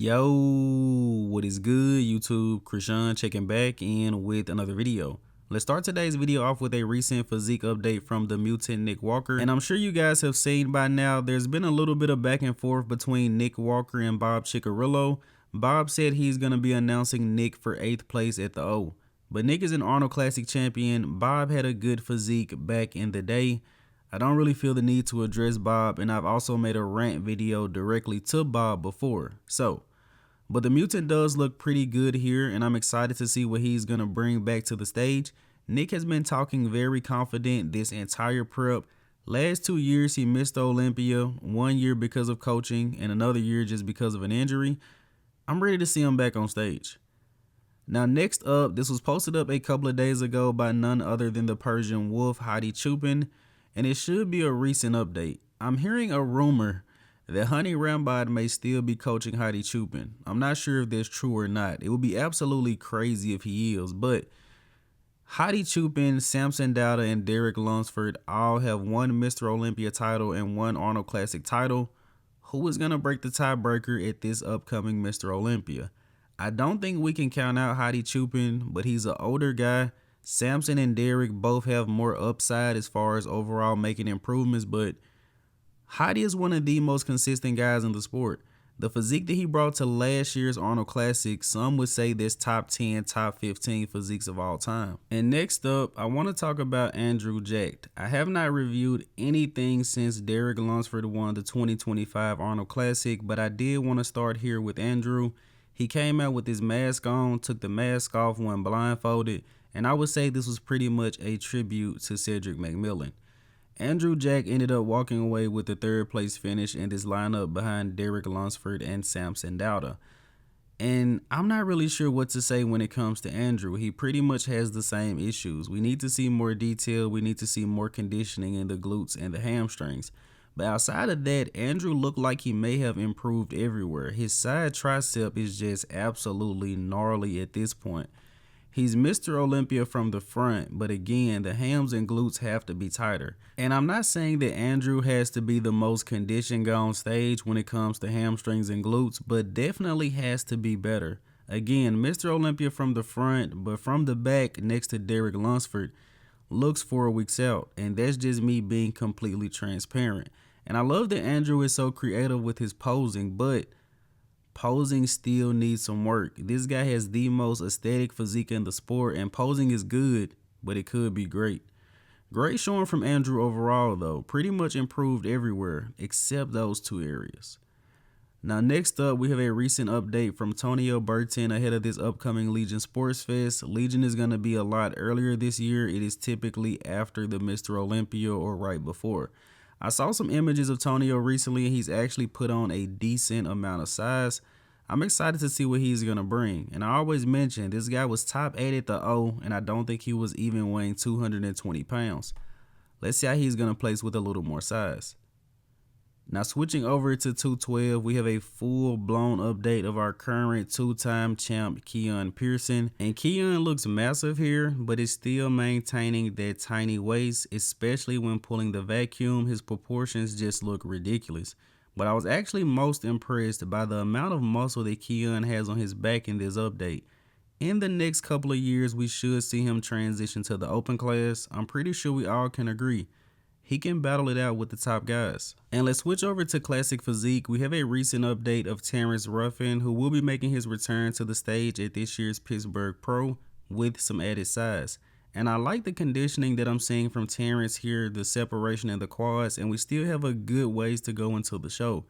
Yo, what is good, YouTube? Krishan checking back in with another video. Let's start today's video off with a recent physique update from the mutant Nick Walker. And I'm sure you guys have seen by now, there's been a little bit of back and forth between Nick Walker and Bob Cicherillo. Bob said he's going to be announcing Nick for 8th place at the O. But Nick is an Arnold Classic champion. Bob had a good physique back in the day. I don't really feel the need to address Bob, and I've also made a rant video directly to Bob before. But the mutant does look pretty good here, and I'm excited to see what he's going to bring back to the stage. Nick has been talking very confident this entire prep. Last 2 years he missed Olympia, 1 year because of coaching and another year just because of an injury. I'm ready to see him back on stage. Now next up, this was posted up a couple of days ago by none other than the Persian Wolf, Hadi Choopan, and it should be a recent update. I'm hearing a rumor that Honey Rambod may still be coaching Hadi Choopan. I'm not sure if that's true or not. It would be absolutely crazy if he is, but Hadi Choopan, Samson Dowda, and Derek Lunsford all have one Mr. Olympia title and one Arnold Classic title. Who is going to break the tiebreaker at this upcoming Mr. Olympia? I don't think we can count out Hadi Choopan, but he's an older guy. Samson and Derek both have more upside as far as overall making improvements, but Hadi is one of the most consistent guys in the sport. The physique that he brought to last year's Arnold Classic, some would say this top 10, top 15 physiques of all time. And next up, I want to talk about Andrew Jacked. I have not reviewed anything since Derek Lunsford won the 2025 Arnold Classic, but I did want to start here with Andrew. He came out with his mask on, took the mask off when blindfolded, and I would say this was pretty much a tribute to Cedric McMillan. Andrew Jack ended up walking away with the 3rd place finish in this lineup behind Derek Lunsford and Samson Dowda. And I'm not really sure what to say when it comes to Andrew. He pretty much has the same issues. We need to see more detail. We need to see more conditioning in the glutes and the hamstrings. But outside of that, Andrew looked like he may have improved everywhere. His side tricep is just absolutely gnarly at this point. He's Mr. Olympia from the front, but again, the hams and glutes have to be tighter. And I'm not saying that Andrew has to be the most conditioned guy on stage when it comes to hamstrings and glutes, but definitely has to be better. Again, Mr. Olympia from the front, but from the back next to Derek Lunsford looks 4 weeks out. And that's just me being completely transparent. And I love that Andrew is so creative with his posing, but posing still needs some work. This guy has the most aesthetic physique in the sport, and posing is good, but it could be great. Great showing from Andrew overall though. Pretty much improved everywhere except those 2 areas. Now next up, we have a recent update from Tonio Burton ahead of this upcoming Legion Sports Fest. Legion is going to be a lot earlier this year. It is typically after the Mr. Olympia or right before. I saw some images of Tonio recently, and he's actually put on a decent amount of size. I'm excited to see what he's going to bring. And I always mention this guy was top 8 at the O, and I don't think he was even weighing 220 pounds. Let's see how he's going to place with a little more size. Now switching over to 212, we have a full-blown update of our current 2-time champ Keone Pearson. And Keone looks massive here, but is still maintaining that tiny waist, especially when pulling the vacuum. His proportions just look ridiculous. But I was actually most impressed by the amount of muscle that Keone has on his back in this update. In the next couple of years, we should see him transition to the open class. I'm pretty sure we all can agree he can battle it out with the top guys. And let's switch over to classic physique. We have a recent update of Terrence Ruffin, who will be making his return to the stage at this year's Pittsburgh Pro with some added size. And I like the conditioning that I'm seeing from Terrence here, the separation in the quads, and we still have a good ways to go until the show.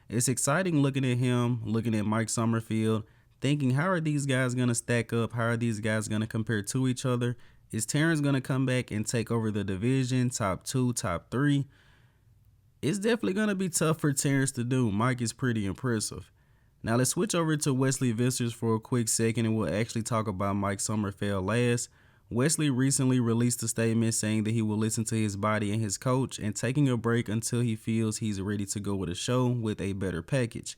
It's exciting looking at him, looking at Mike Sommerfeld, thinking how are these guys going to stack up? How are these guys going to compare to each other? Is Terrence going to come back and take over the division, top 2, top 3? It's definitely going to be tough for Terrence to do. Mike is pretty impressive. Now let's switch over to Wesley Vissers for a quick second, and we'll actually talk about Mike Sommerfeld last. Wesley recently released a statement saying that he will listen to his body and his coach and taking a break until he feels he's ready to go with a show with a better package.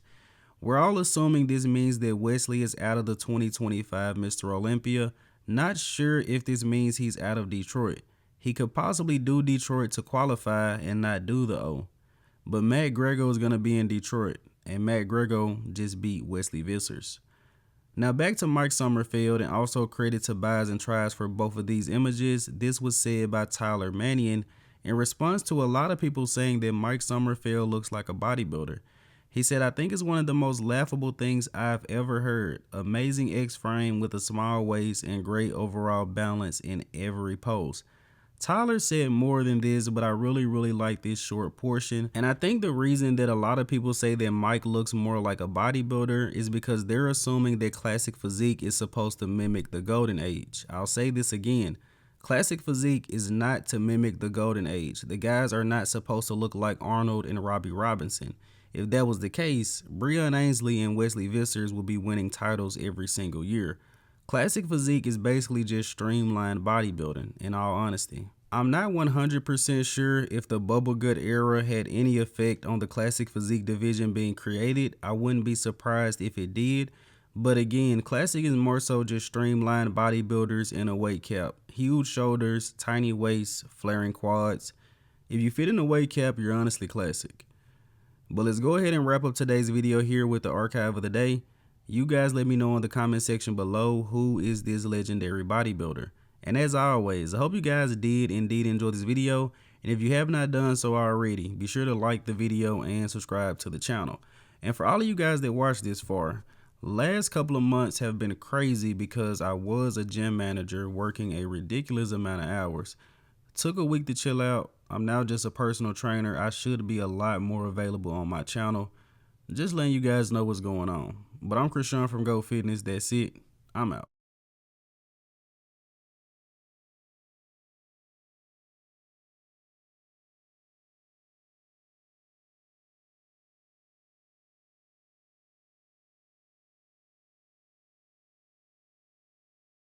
We're all assuming this means that Wesley is out of the 2025 Mr. Olympia. Not sure if this means he's out of Detroit. He could possibly do Detroit to qualify and not do the O. But Matt Grego is going to be in Detroit. and Matt Grego just beat Wesley Vissers. Now back to Mike Sommerfeld, and also credit to buys and tries for both of these images. This was said by Tyler Manion in response to a lot of people saying that Mike Sommerfeld looks like a bodybuilder. He said, "I think it's one of the most laughable things I've ever heard. Amazing X-frame with a small waist and great overall balance in every pose." Tyler said more than this, but I really like this short portion. And I think the reason that a lot of people say that Mike looks more like a bodybuilder is because they're assuming that classic physique is supposed to mimic the golden age. I'll say this again. Classic physique is not to mimic the golden age. The guys are not supposed to look like Arnold and Robbie Robinson. If that was the case, Breon Ainsley and Wesley Vissers would be winning titles every single year. Classic physique is basically just streamlined bodybuilding, in all honesty. I'm not 100% sure if the bubble gut era had any effect on the classic physique division being created. I wouldn't be surprised if it did. But again, classic is more so just streamlined bodybuilders in a weight cap. Huge shoulders, tiny waists, flaring quads. If you fit in a weight cap, you're honestly classic. But let's go ahead and wrap up today's video here with the archive of the day. You guys let me know in the comment section below, who is this legendary bodybuilder? And as always, I hope you guys did indeed enjoy this video. And if you have not done so already, be sure to like the video and subscribe to the channel. And for all of you guys that watched this far, last couple of months have been crazy because I was a gym manager working a ridiculous amount of hours. Took a week to chill out. I'm now just a personal trainer. I should be a lot more available on my channel. Just letting you guys know what's going on. But I'm Keone from Go Fitness. That's it. I'm out.